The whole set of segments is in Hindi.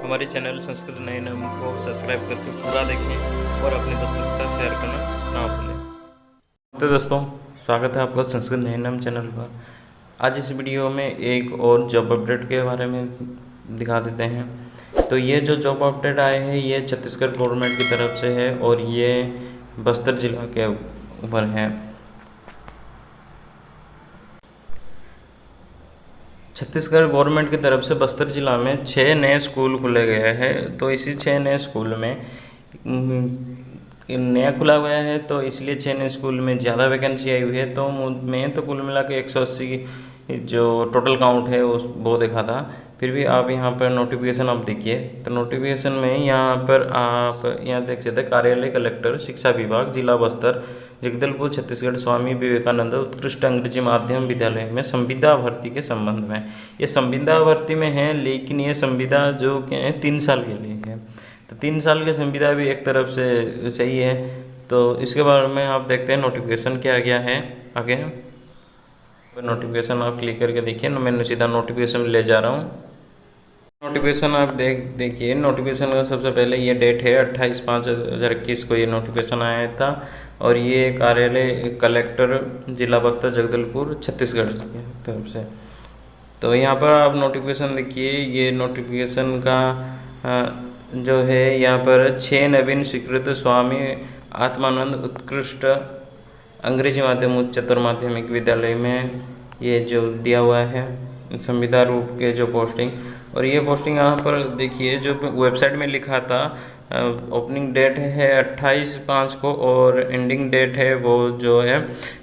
हमारे चैनल संस्कृत नए नाम को सब्सक्राइब करके पूरा देखें और अपने दोस्तों के साथ शेयर करना ना भूलें। तो दोस्तों, स्वागत है आपका संस्कृत नए नाम चैनल पर। आज इस वीडियो में एक और जॉब अपडेट के बारे में दिखा देते हैं। तो ये जो जॉब अपडेट आए हैं ये छत्तीसगढ़ गवर्नमेंट की तरफ से है और ये बस्तर जिला के ऊपर है। छत्तीसगढ़ गवर्नमेंट की तरफ से बस्तर जिला में 6 नए स्कूल खुले गए हैं। तो इसी 6 नए स्कूल में नया खुला गया है, तो इसलिए 6 नए स्कूल में ज़्यादा वैकेंसी आई हुई है। तो मैं तो कुल मिला के 180 जो टोटल काउंट है वो देखा था। फिर भी आप यहाँ पर नोटिफिकेशन आप देखिए, तो नोटिफिकेशन में यहाँ पर आप यहाँ देख सकते हैं, कार्यालय कलेक्टर शिक्षा विभाग जिला बस्तर जगदलपुर छत्तीसगढ़ स्वामी विवेकानंद उत्कृष्ट अंग्रेजी माध्यम विद्यालय में संविदा भर्ती के संबंध में। ये संविदा भर्ती में है, लेकिन ये संविदा जो क्या है 3 साल के लिए है। तो 3 साल की संविदा भी एक तरफ से सही है। तो इसके बारे में आप देखते हैं नोटिफिकेशन क्या गया है आगे। नोटिफिकेशन आप क्लिक करके देखिए, मैं सीधा नोटिफिकेशन ले जा रहा हूँ। नोटिफिकेशन आप देखिए, नोटिफिकेशन का सबसे पहले ये डेट है 28/5/2021 को ये नोटिफिकेशन आया था और ये कार्यालय कलेक्टर जिला बस्तर जगदलपुर छत्तीसगढ़ की तरफ से। तो यहाँ पर आप नोटिफिकेशन देखिए, ये नोटिफिकेशन का जो है यहाँ पर 6 नवीन स्वीकृत स्वामी आत्मानंद उत्कृष्ट अंग्रेजी माध्यम उच्चतर माध्यमिक विद्यालय में ये जो दिया हुआ है संविदा रूप के जो पोस्टिंग। और ये पोस्टिंग यहाँ पर देखिए, जो वेबसाइट में लिखा था ओपनिंग डेट है 28/5 को और एंडिंग डेट है वो जो है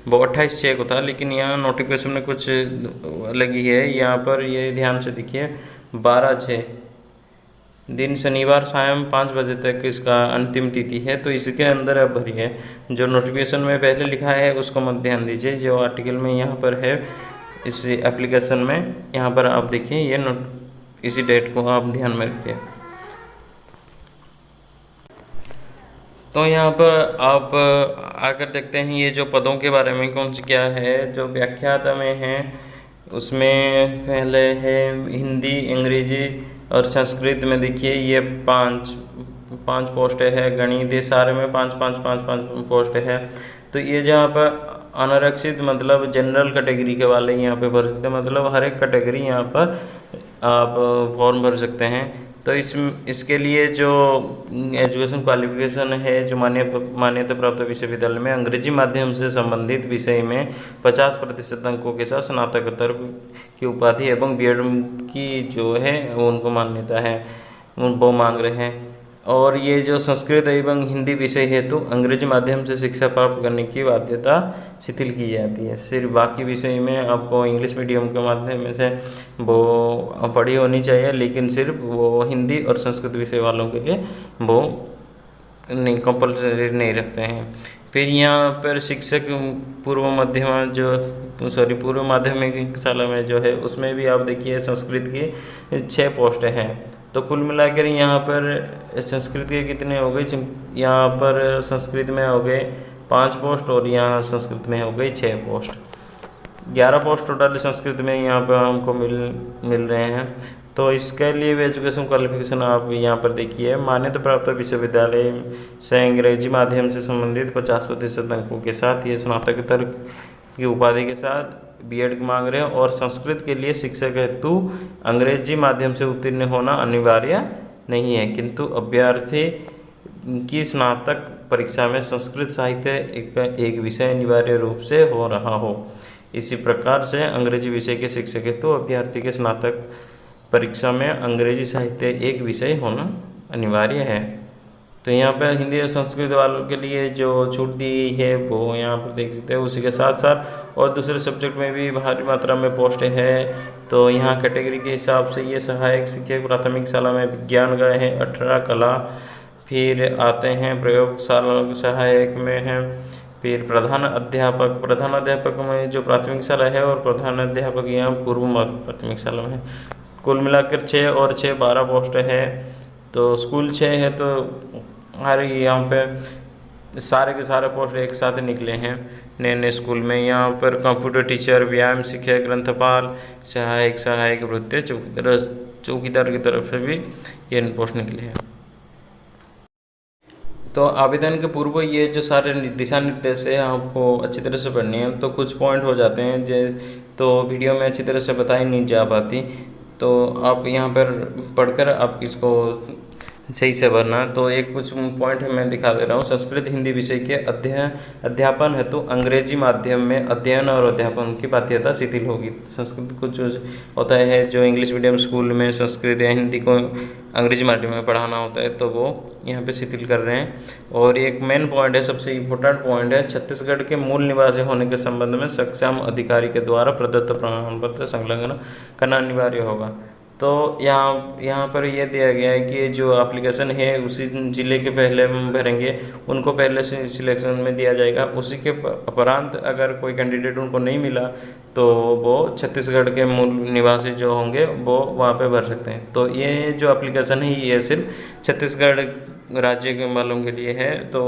वो 28/6 को था। लेकिन यहाँ नोटिफिकेशन में कुछ अलग ही है। यहाँ पर ये ध्यान से देखिए, 12/6 दिन शनिवार सायं 5 बजे तक इसका अंतिम तिथि है। तो इसके अंदर अब भरिए, जो नोटिफिकेशन में पहले लिखा है उसको मत ध्यान दीजिए, जो आर्टिकल में यहाँ पर है इस एप्लीकेशन में यहाँ पर आप देखिए ये इसी डेट को आप ध्यान में रखिए। तो यहाँ पर आप आकर देखते हैं ये जो पदों के बारे में कौन सी क्या है। जो व्याख्याता में है उसमें पहले है हिंदी, अंग्रेजी और संस्कृत में देखिए ये 5 पोस्ट है। गणित ये सारे में 5 पोस्ट है। तो ये जहाँ पर अनारक्षित मतलब जनरल कैटेगरी के वाले यहाँ पे भर सकते हैं, मतलब हर एक कैटेगरी यहाँ पर आप फॉर्म भर सकते हैं। तो इसके लिए जो एजुकेशन क्वालिफिकेशन है, जो मान्यता प्राप्त विश्वविद्यालय में अंग्रेजी माध्यम से संबंधित विषय में 50% अंकों के साथ स्नातकोत्तर की उपाधि एवं बीएड की जो है वो उनको मान्यता है, वो मांग रहे हैं। और ये जो संस्कृत एवं हिंदी विषय हेतु अंग्रेजी माध्यम से शिक्षा प्राप्त करने की बाध्यता शिथिल की जाती है। सिर्फ बाकी विषय में आपको इंग्लिश मीडियम के माध्यम से वो पढ़ी होनी चाहिए, लेकिन सिर्फ वो हिंदी और संस्कृत विषय वालों के लिए वो नहीं कंपल्सरी नहीं रखते हैं। फिर यहाँ पर शिक्षक पूर्व माध्यमिक शाला में जो है उसमें भी आप देखिए संस्कृत की 6 पोस्ट हैं। तो कुल मिलाकर यहाँ पर संस्कृत के कितने हो गए, यहाँ पर संस्कृत में हो गए 5 पोस्ट और यहाँ संस्कृत में हो गई 6 पोस्ट। 11 पोस्ट टोटल संस्कृत में यहाँ पर हमको मिल रहे हैं। तो इसके लिए भी एजुकेशन क्वालिफिकेशन आप यहाँ पर देखिए, मान्यता प्राप्त विश्वविद्यालय से अंग्रेजी माध्यम से संबंधित 50% अंकों के साथ ये स्नातकोत्तर की उपाधि के साथ बीएड मांग रहे हैं। और संस्कृत के लिए शिक्षक हेतु अंग्रेजी माध्यम से उत्तीर्ण होना अनिवार्य नहीं है, किंतु अभ्यर्थी की स्नातक परीक्षा में संस्कृत साहित्य एक विषय अनिवार्य रूप से हो रहा हो। इसी प्रकार से अंग्रेजी विषय के शिक्षक हेतु अभ्यर्थी के स्नातक परीक्षा में अंग्रेजी साहित्य एक विषय होना अनिवार्य है। तो यहाँ पर हिंदी और संस्कृत वालों के लिए जो छूट दी है वो यहाँ पर देख सकते हैं। उसी के साथ साथ और दूसरे सब्जेक्ट में भी भारी मात्रा में पोस्ट है। तो यहाँ कैटेगरी के हिसाब से ये सहायक शिक्षक प्राथमिक शाला में विज्ञान गए हैं 18, कला, फिर आते हैं प्रयोगशाला सहायक में है, फिर प्रधान अध्यापक में जो प्राथमिक शाला है और प्रधान अध्यापक यहाँ पूर्व प्राथमिक शाला में है। कुल मिलाकर 6 और 6 12 पोस्ट है। तो स्कूल 6 है, तो हर यहाँ पे सारे के सारे पोस्ट एक साथ निकले हैं नए स्कूल में। यहाँ पर कंप्यूटर टीचर, व्यायाम शिक्षक, ग्रंथपाल, सहायक वृत्ति चौकीदार की तरफ से भी ये पोस्ट निकली है। तो आवेदन के पूर्व ये जो सारे दिशा निर्देश है आपको अच्छी तरह से पढ़नी है। तो कुछ पॉइंट हो जाते हैं तो वीडियो में अच्छी तरह से बताई नहीं जा पाती, तो आप यहाँ पर पढ़कर आप इसको सही से भरना। तो एक कुछ पॉइंट है मैं दिखा दे रहा हूँ। संस्कृत हिंदी विषय के अध्यापन हेतु अंग्रेजी माध्यम में अध्ययन और अध्यापन की बाध्यता शिथिल होगी। संस्कृत कुछ होता है जो इंग्लिश मीडियम स्कूल में संस्कृत या हिंदी को अंग्रेजी माध्यम में पढ़ाना होता है, तो वो यहाँ पे शिथिल कर रहे हैं। और एक मेन पॉइंट है, सबसे इम्पोर्टेंट पॉइंट है, छत्तीसगढ़ के मूल निवासी होने के संबंध में सक्षम अधिकारी के द्वारा प्रदत्त प्रमाण पत्र संलग्न करना अनिवार्य होगा। तो यहाँ पर यह दिया गया है कि जो एप्लीकेशन है उसी ज़िले के पहले भरेंगे, उनको पहले से सिलेक्शन में दिया जाएगा। उसी के उपरांत अगर कोई कैंडिडेट उनको नहीं मिला तो वो छत्तीसगढ़ के मूल निवासी जो होंगे वो वहाँ पे भर सकते हैं। तो ये जो एप्लीकेशन है ये सिर्फ छत्तीसगढ़ राज्य के वालों के लिए है। तो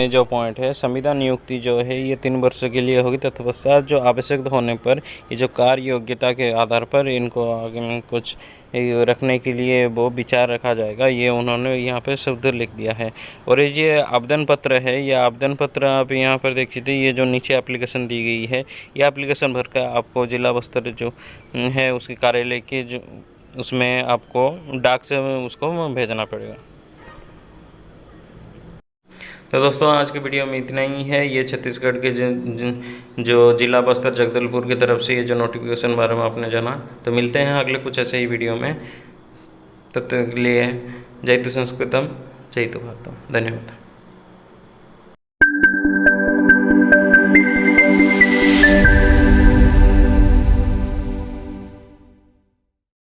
जो पॉइंट है, संविदा नियुक्ति जो है ये 3 वर्ष के लिए होगी। तत्पश्चात जो आवश्यक होने पर ये जो कार्य योग्यता के आधार पर इनको आगे में कुछ रखने के लिए वो विचार रखा जाएगा। ये उन्होंने यहाँ पे शब्द लिख दिया है। और ये आवेदन पत्र है, ये आवेदन पत्र आप यहाँ पर देख सकते, ये जो नीचे एप्लीकेशन दी गई है, ये एप्लीकेशन भर कर आपको जिला बस्तर जो है उसके कार्यालय के जो उसमें आपको डाक से उसको भेजना पड़ेगा। तो दोस्तों आज की वीडियो में इतना ही है। ये छत्तीसगढ़ के जो जिला बस्तर जगदलपुर की तरफ से ये जो नोटिफिकेशन बारे में आपने जाना। तो मिलते हैं अगले कुछ ऐसे ही वीडियो में, तब तक के लिए जय तु संस्कृतम जय तु भारतम। धन्यवाद।